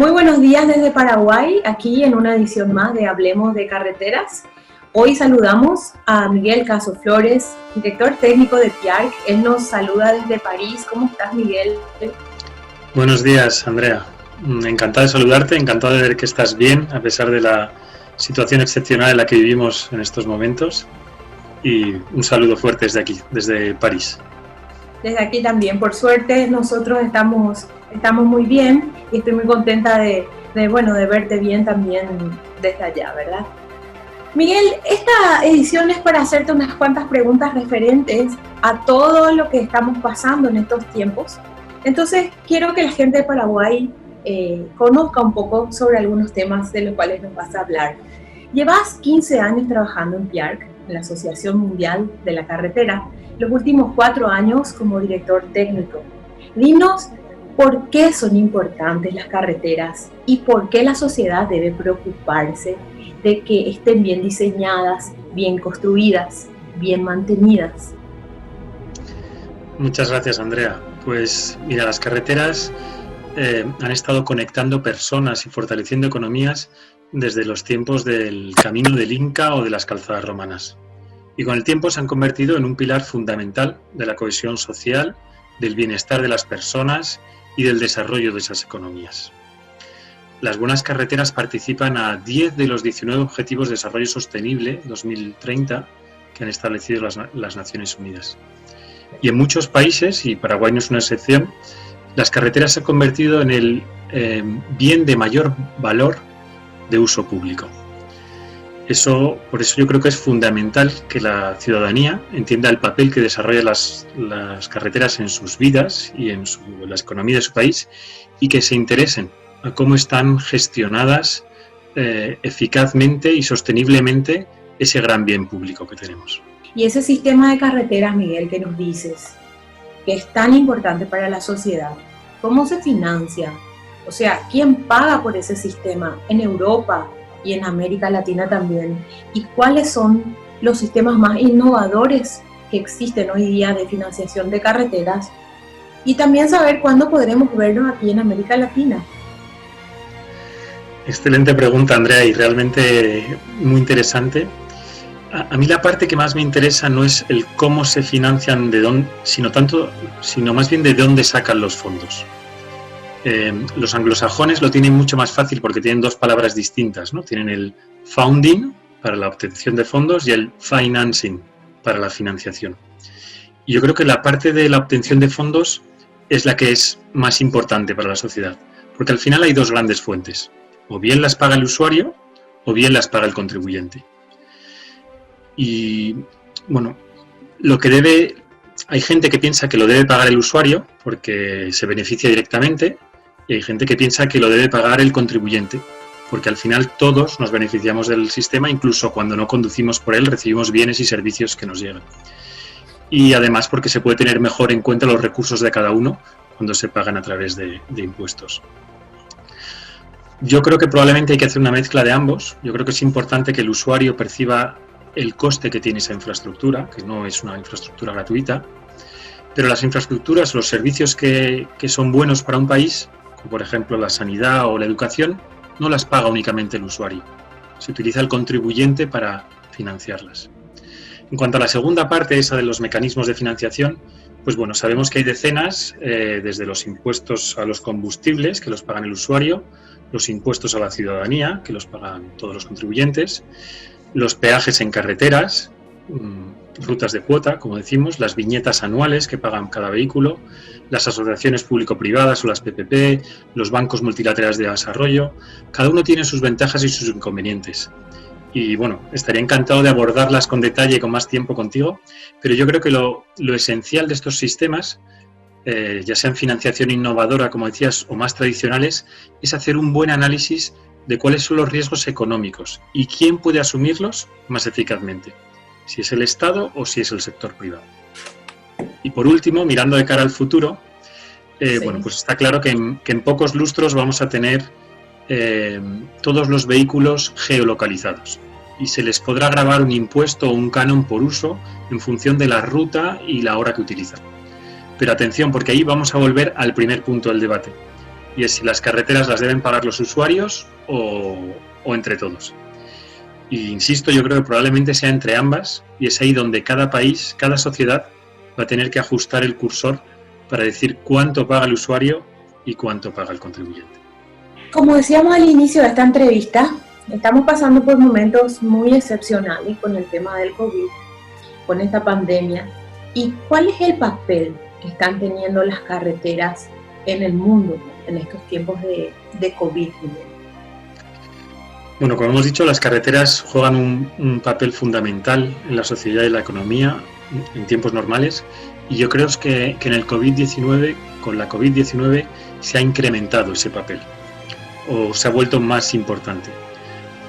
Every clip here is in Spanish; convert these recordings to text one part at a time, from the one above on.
Muy buenos días desde Paraguay, aquí en una edición más de Hablemos de Carreteras. Hoy saludamos a Miguel Caso Flores, director técnico de PIARC. Él nos saluda desde París. ¿Cómo estás, Miguel? Buenos días, Andrea. Encantado de saludarte, encantado de ver que estás bien, a pesar de la situación excepcional en la que vivimos en estos momentos. Y un saludo fuerte desde aquí, desde París. Desde aquí también, por suerte, nosotros estamos muy bien y estoy muy contenta de verte bien también desde allá, ¿verdad? Miguel, esta edición es para hacerte unas cuantas preguntas referentes a todo lo que estamos pasando en estos tiempos. Entonces, quiero que la gente de Paraguay conozca un poco sobre algunos temas de los cuales nos vas a hablar. Llevas 15 años trabajando en PIARC, en la Asociación Mundial de la Carretera, los últimos 4 años como director técnico. Dinos por qué son importantes las carreteras y por qué la sociedad debe preocuparse de que estén bien diseñadas, bien construidas, bien mantenidas. Muchas gracias, Andrea. Pues mira, las carreteras han estado conectando personas y fortaleciendo economías desde los tiempos del camino del Inca o de las calzadas romanas. Y con el tiempo se han convertido en un pilar fundamental de la cohesión social, del bienestar de las personas y del desarrollo de esas economías. Las buenas carreteras participan a 10 de los 19 Objetivos de Desarrollo Sostenible 2030 que han establecido las Naciones Unidas. Y en muchos países, y Paraguay no es una excepción, las carreteras se han convertido en el bien de mayor valor de uso público. Por eso yo creo que es fundamental que la ciudadanía entienda el papel que desarrollan las carreteras en sus vidas y en la economía de su país, y que se interesen a cómo están gestionadas eficazmente y sosteniblemente ese gran bien público que tenemos. Y ese sistema de carreteras, Miguel, que nos dices, que es tan importante para la sociedad, ¿cómo se financia? O sea, ¿quién paga por ese sistema en Europa y en América Latina también? ¿Y cuáles son los sistemas más innovadores que existen hoy día de financiación de carreteras? Y también saber cuándo podremos verlos aquí en América Latina. Excelente pregunta, Andrea, y realmente muy interesante. A mí la parte que más me interesa no es el cómo se financian, sino más bien de dónde sacan los fondos. Los anglosajones lo tienen mucho más fácil porque tienen dos palabras distintas, ¿no? Tienen el founding para la obtención de fondos y el financing para la financiación. Y yo creo que la parte de la obtención de fondos es la que es más importante para la sociedad, porque al final hay dos grandes fuentes: o bien las paga el usuario o bien las paga el contribuyente. Y bueno, hay gente que piensa que lo debe pagar el usuario porque se beneficia directamente, y hay gente que piensa que lo debe pagar el contribuyente, porque al final todos nos beneficiamos del sistema, incluso cuando no conducimos por él, recibimos bienes y servicios que nos llegan. Y además porque se puede tener mejor en cuenta los recursos de cada uno cuando se pagan a través de impuestos. Yo creo que probablemente hay que hacer una mezcla de ambos. Yo creo que es importante que el usuario perciba el coste que tiene esa infraestructura, que no es una infraestructura gratuita, pero las infraestructuras, los servicios que son buenos para un país, como por ejemplo la sanidad o la educación, no las paga únicamente el usuario. Se utiliza el contribuyente para financiarlas. En cuanto a la segunda parte, esa de los mecanismos de financiación, pues bueno, sabemos que hay decenas, desde los impuestos a los combustibles, que los pagan el usuario, los impuestos a la ciudadanía, que los pagan todos los contribuyentes, los peajes en carreteras, rutas de cuota, como decimos, las viñetas anuales que pagan cada vehículo, las asociaciones público-privadas o las PPP, los bancos multilaterales de desarrollo. Cada uno tiene sus ventajas y sus inconvenientes. Y bueno, estaría encantado de abordarlas con detalle y con más tiempo contigo, pero yo creo que lo esencial de estos sistemas, ya sean financiación innovadora, como decías, o más tradicionales, es hacer un buen análisis de cuáles son los riesgos económicos y quién puede asumirlos más eficazmente, si es el Estado o si es el sector privado. Y por último, mirando de cara al futuro, bueno, pues está claro que en pocos lustros vamos a tener todos los vehículos geolocalizados y se les podrá gravar un impuesto o un canon por uso en función de la ruta y la hora que utilizan. Pero atención, porque ahí vamos a volver al primer punto del debate. y es si las carreteras las deben pagar los usuarios o entre todos. Y insisto, yo creo que probablemente sea entre ambas, y es ahí donde cada país, cada sociedad va a tener que ajustar el cursor para decir cuánto paga el usuario y cuánto paga el contribuyente. Como decíamos al inicio de esta entrevista, estamos pasando por momentos muy excepcionales con el tema del COVID, con esta pandemia. ¿Y cuál es el papel que están teniendo las carreteras en el mundo en estos tiempos de COVID? Bueno, como hemos dicho, las carreteras juegan un papel fundamental en la sociedad y la economía en tiempos normales, y yo creo que en el COVID-19, con la COVID-19, se ha incrementado ese papel o se ha vuelto más importante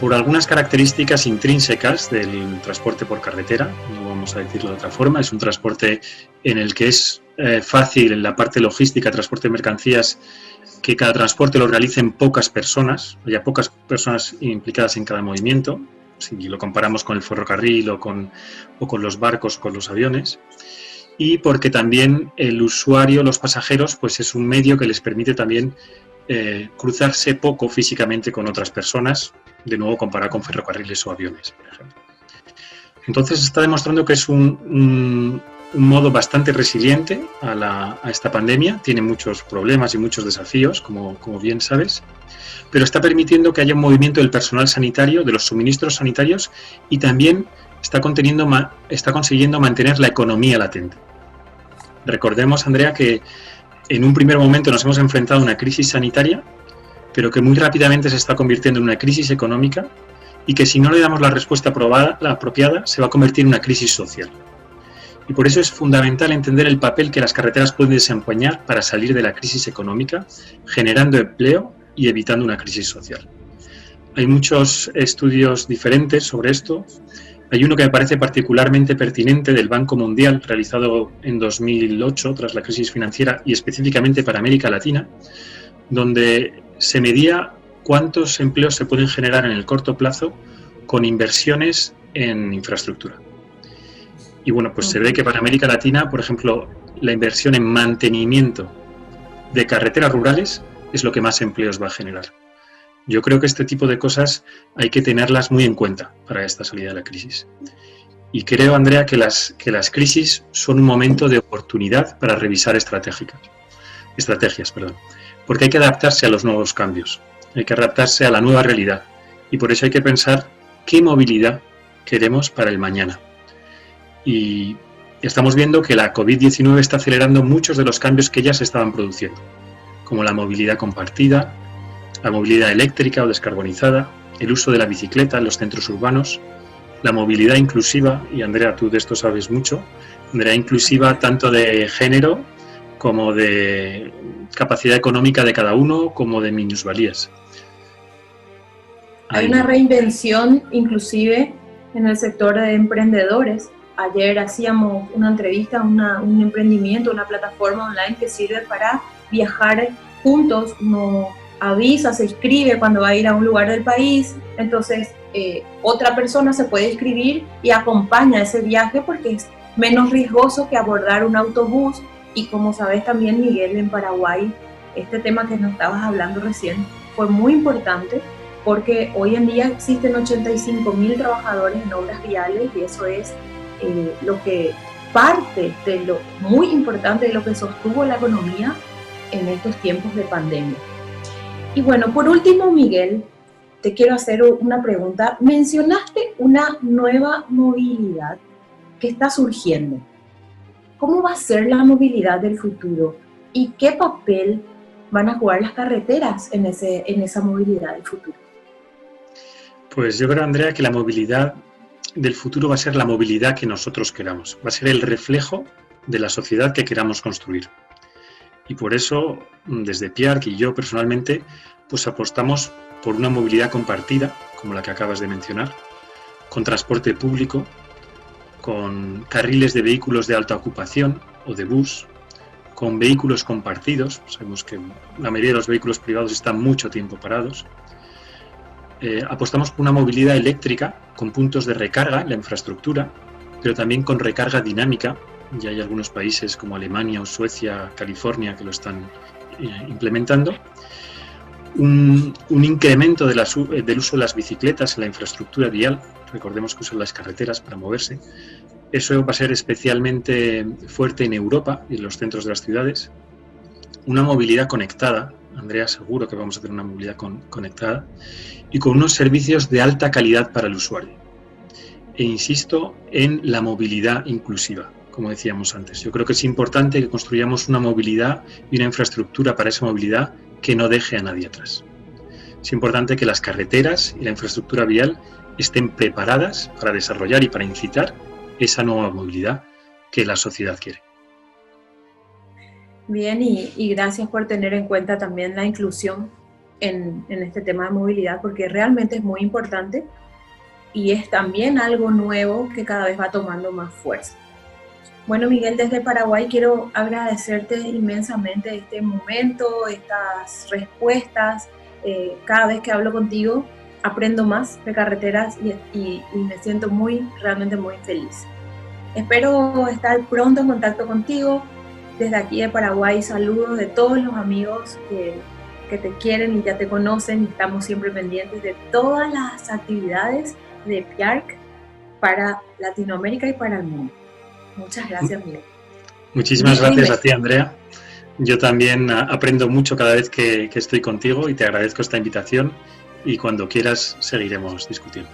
por algunas características intrínsecas del transporte por carretera. No vamos a decirlo de otra forma, es un transporte en el que es fácil en la parte logística, transporte de mercancías, que cada transporte lo realicen pocas personas, haya pocas personas implicadas en cada movimiento, si lo comparamos con el ferrocarril o con los barcos, con los aviones, y porque también el usuario, los pasajeros, pues es un medio que les permite también cruzarse poco físicamente con otras personas, de nuevo comparado con ferrocarriles o aviones, por ejemplo. Entonces está demostrando que es un modo bastante resiliente a esta pandemia. Tiene muchos problemas y muchos desafíos, como bien sabes, pero está permitiendo que haya un movimiento del personal sanitario, de los suministros sanitarios, y también está consiguiendo mantener la economía latente. Recordemos, Andrea, que en un primer momento nos hemos enfrentado a una crisis sanitaria, pero que muy rápidamente se está convirtiendo en una crisis económica, y que si no le damos la respuesta apropiada, se va a convertir en una crisis social. Y por eso es fundamental entender el papel que las carreteras pueden desempeñar para salir de la crisis económica, generando empleo y evitando una crisis social. Hay muchos estudios diferentes sobre esto. Hay uno que me parece particularmente pertinente del Banco Mundial, realizado en 2008 tras la crisis financiera y específicamente para América Latina, donde se medía cuántos empleos se pueden generar en el corto plazo con inversiones en infraestructura. Y bueno, pues se ve que para América Latina, por ejemplo, la inversión en mantenimiento de carreteras rurales es lo que más empleos va a generar. Yo creo que este tipo de cosas hay que tenerlas muy en cuenta para esta salida de la crisis. Y creo, Andrea, que las crisis son un momento de oportunidad para revisar estrategias, porque hay que adaptarse a los nuevos cambios, hay que adaptarse a la nueva realidad, y por eso hay que pensar qué movilidad queremos para el mañana. Y estamos viendo que la COVID-19 está acelerando muchos de los cambios que ya se estaban produciendo, como la movilidad compartida, la movilidad eléctrica o descarbonizada, el uso de la bicicleta en los centros urbanos, la movilidad inclusiva, y Andrea, tú de esto sabes mucho, movilidad inclusiva tanto de género como de capacidad económica de cada uno, como de minusvalías. Hay una reinvención inclusive en el sector de emprendedores. Ayer hacíamos una entrevista a un emprendimiento, una plataforma online que sirve para viajar juntos. Uno avisa, se inscribe cuando va a ir a un lugar del país, entonces otra persona se puede inscribir y acompaña ese viaje porque es menos riesgoso que abordar un autobús. Y como sabes también, Miguel, en Paraguay, este tema que nos estabas hablando recién fue muy importante porque hoy en día existen 85.000 trabajadores en obras viales y eso es lo que parte de lo muy importante de lo que sostuvo la economía en estos tiempos de pandemia. Y bueno, por último, Miguel, te quiero hacer una pregunta. Mencionaste una nueva movilidad que está surgiendo. ¿Cómo va a ser la movilidad del futuro? ¿Y qué papel van a jugar las carreteras en esa movilidad del futuro? Pues yo creo, Andrea, que la movilidad del futuro va a ser la movilidad que nosotros queramos. Va a ser el reflejo de la sociedad que queramos construir. Y por eso, desde PIARC y yo personalmente, pues apostamos por una movilidad compartida, como la que acabas de mencionar, con transporte público, con carriles de vehículos de alta ocupación o de bus, con vehículos compartidos. Sabemos que la mayoría de los vehículos privados están mucho tiempo parados. Apostamos por una movilidad eléctrica con puntos de recarga en la infraestructura, pero también con recarga dinámica. Ya hay algunos países como Alemania o Suecia, California, que lo están implementando, un incremento del uso de las bicicletas en la infraestructura vial. Recordemos que usan las carreteras para moverse. Eso va a ser especialmente fuerte en Europa y en los centros de las ciudades. Una movilidad conectada. Andrea, seguro que vamos a tener una movilidad conectada y con unos servicios de alta calidad para el usuario. E insisto en la movilidad inclusiva, como decíamos antes. Yo creo que es importante que construyamos una movilidad y una infraestructura para esa movilidad que no deje a nadie atrás. Es importante que las carreteras y la infraestructura vial estén preparadas para desarrollar y para incitar esa nueva movilidad que la sociedad quiere. Bien, y gracias por tener en cuenta también la inclusión en este tema de movilidad, porque realmente es muy importante y es también algo nuevo que cada vez va tomando más fuerza. Bueno, Miguel, desde Paraguay quiero agradecerte inmensamente este momento, estas respuestas. Cada vez que hablo contigo aprendo más de carreteras y me siento realmente muy feliz. Espero estar pronto en contacto contigo. Desde aquí de Paraguay, saludos de todos los amigos que te quieren y ya te conocen, y estamos siempre pendientes de todas las actividades de PIARC para Latinoamérica y para el mundo. Muchas gracias, Miguel. Muchísimas gracias a ti, Andrea. Yo también aprendo mucho cada vez que estoy contigo y te agradezco esta invitación, y cuando quieras seguiremos discutiendo.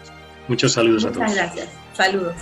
Muchos saludos a todos. Muchas gracias. Saludos.